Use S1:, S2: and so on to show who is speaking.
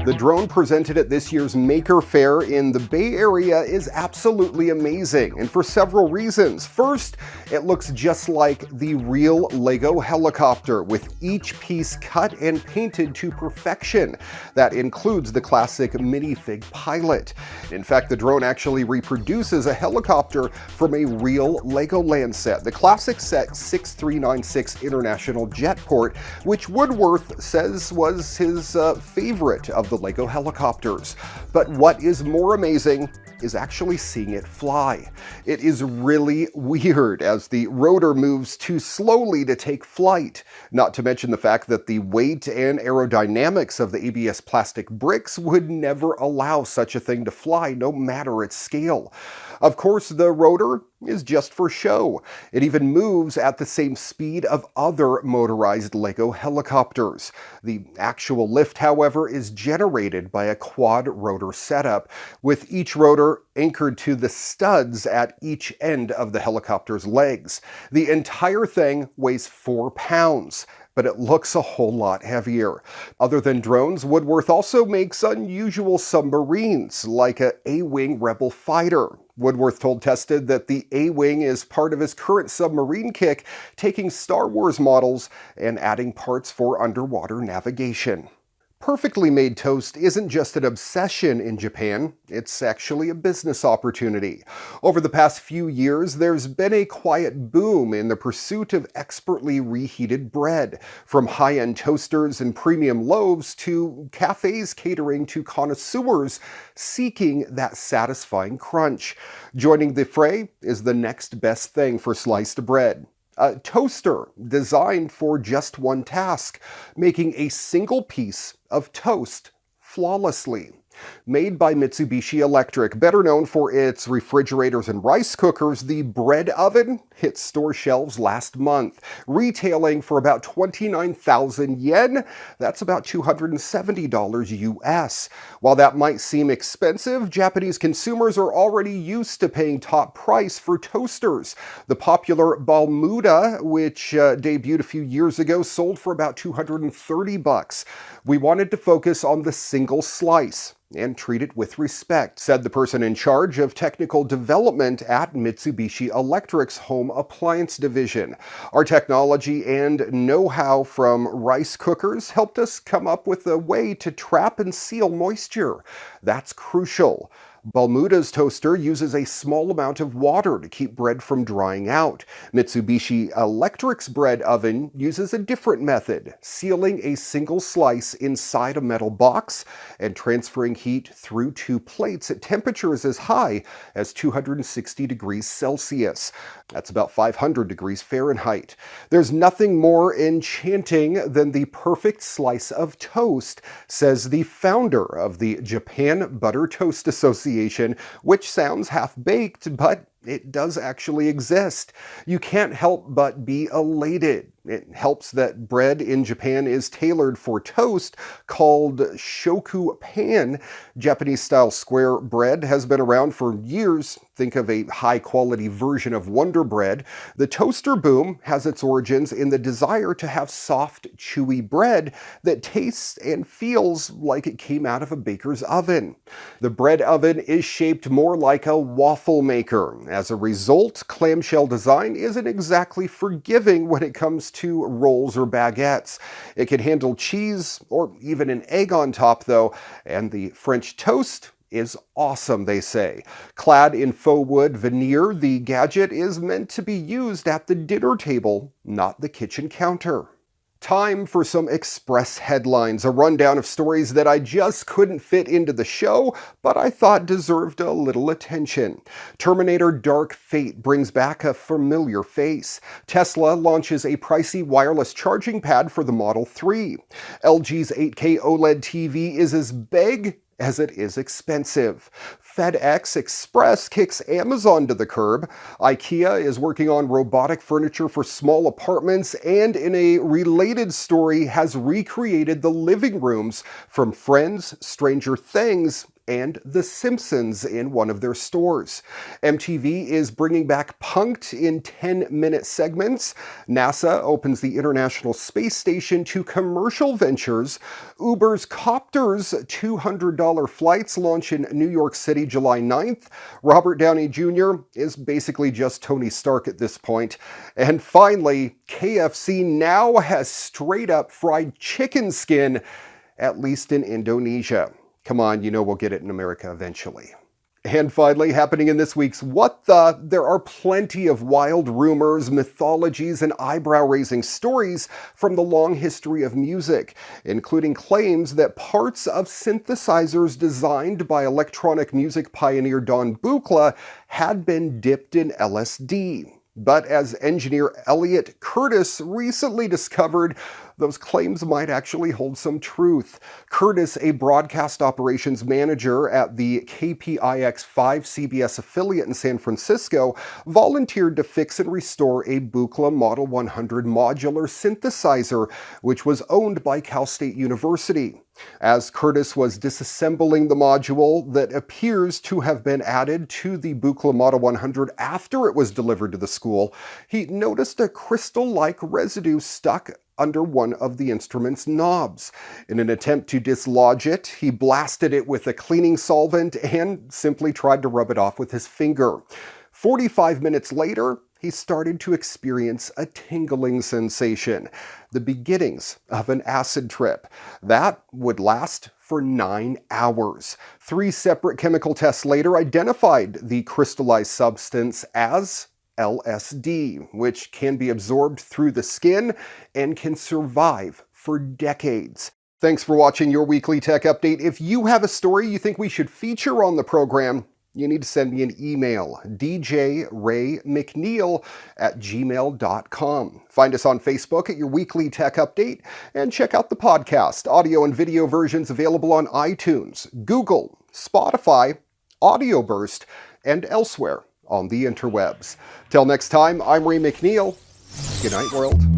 S1: The drone presented at this year's Maker Faire in the Bay Area is absolutely amazing, and for several reasons. First, it looks just like the real Lego helicopter, with each piece cut and painted to perfection. That includes the classic minifig pilot. In fact, the drone actually reproduces a helicopter from a real Legoland set, the classic set 6396 International Jetport, which Woodworth says was his favorite of the Lego helicopters. But what is more amazing is actually seeing it fly. It is really weird as the rotor moves too slowly to take flight, not to mention the fact that the weight and aerodynamics of the ABS plastic bricks would never allow such a thing to fly, no matter its scale. Of course, the rotor is just for show. It even moves at the same speed of other motorized Lego helicopters. The actual lift, however, is generated by a quad rotor setup, with each rotor anchored to the studs at each end of the helicopter's legs. The entire thing weighs 4 pounds. But it looks a whole lot heavier. Other than drones, Woodworth also makes unusual submarines, like a A-Wing Rebel fighter. Woodworth told Tested that the A-Wing is part of his current submarine kick, taking Star Wars models and adding parts for underwater navigation. Perfectly made toast isn't just an obsession in Japan, it's actually a business opportunity. Over the past few years, there's been a quiet boom in the pursuit of expertly reheated bread, from high-end toasters and premium loaves to cafes catering to connoisseurs seeking that satisfying crunch. Joining the fray is the next best thing for sliced bread. A toaster designed for just one task, making a single piece of toast flawlessly. Made by Mitsubishi Electric, better known for its refrigerators and rice cookers, the bread oven hit store shelves last month, retailing for about 29,000 yen. That's about $270 US. While that might seem expensive, Japanese consumers are already used to paying top price for toasters. The popular Balmuda, which debuted a few years ago, sold for about $230. We wanted to focus on the single slice and treat it with respect, said the person in charge of technical development at Mitsubishi Electric's home appliance division. Our technology and know-how from rice cookers helped us come up with a way to trap and seal moisture. That's crucial. Balmuda's toaster uses a small amount of water to keep bread from drying out. Mitsubishi Electric's bread oven uses a different method, sealing a single slice inside a metal box and transferring heat through 2 plates at temperatures as high as 260 degrees Celsius. That's about 500 degrees Fahrenheit. There's nothing more enchanting than the perfect slice of toast, says the founder of the Japan Butter Toast Association, which sounds half-baked, but it does actually exist. You can't help but be elated. It helps that bread in Japan is tailored for toast, called shoku pan. Japanese-style square bread has been around for years. Think of a high-quality version of Wonder Bread. The toaster boom has its origins in the desire to have soft, chewy bread that tastes and feels like it came out of a baker's oven. The bread oven is shaped more like a waffle maker. As a result, clamshell design isn't exactly forgiving when it comes to rolls or baguettes. It can handle cheese or even an egg on top, though, and the French toast is awesome, they say. Clad in faux wood veneer, the gadget is meant to be used at the dinner table, not the kitchen counter. Time for some Express headlines, a rundown of stories that I just couldn't fit into the show, but I thought deserved a little attention. Terminator Dark Fate brings back a familiar face. Tesla launches a pricey wireless charging pad for the Model 3. LG's 8K OLED TV is as big as it is expensive. FedEx Express kicks Amazon to the curb. IKEA is working on robotic furniture for small apartments, and in a related story has recreated the living rooms from Friends, Stranger Things, and The Simpsons in one of their stores. MTV is bringing back Punk'd in 10-minute segments. NASA opens the International Space Station to commercial ventures. Uber's Copter's $200 flights launch in New York City July 9th. Robert Downey Jr. is basically just Tony Stark at this point. And finally, KFC now has straight-up fried chicken skin, at least in Indonesia. Come on, you know we'll get it in America eventually. And finally, happening in this week's What The?, there are plenty of wild rumors, mythologies, and eyebrow-raising stories from the long history of music, including claims that parts of synthesizers designed by electronic music pioneer Don Buchla had been dipped in LSD. But as engineer Elliot Curtis recently discovered, those claims might actually hold some truth. Curtis, a broadcast operations manager at the KPIX5 CBS affiliate in San Francisco, volunteered to fix and restore a Buchla Model 100 modular synthesizer, which was owned by Cal State University. As Curtis was disassembling the module that appears to have been added to the Buchla Model 100 after it was delivered to the school, he noticed a crystal-like residue stuck under one of the instrument's knobs. In an attempt to dislodge it, he blasted it with a cleaning solvent and simply tried to rub it off with his finger. 45 minutes later, he started to experience a tingling sensation, the beginnings of an acid trip. That would last for 9 hours. 3 separate chemical tests later identified the crystallized substance as LSD, which can be absorbed through the skin and can survive for decades. Thanks for watching your weekly tech update. If you have a story you think we should feature on the program, you need to send me an email, djraymcneil@gmail.com. Find us on Facebook at Your Weekly Tech Update, and check out the podcast, audio and video versions available on iTunes, Google, Spotify, Audio Burst, and elsewhere on the interwebs. Till next time, I'm Ray McNeil. Good night, world.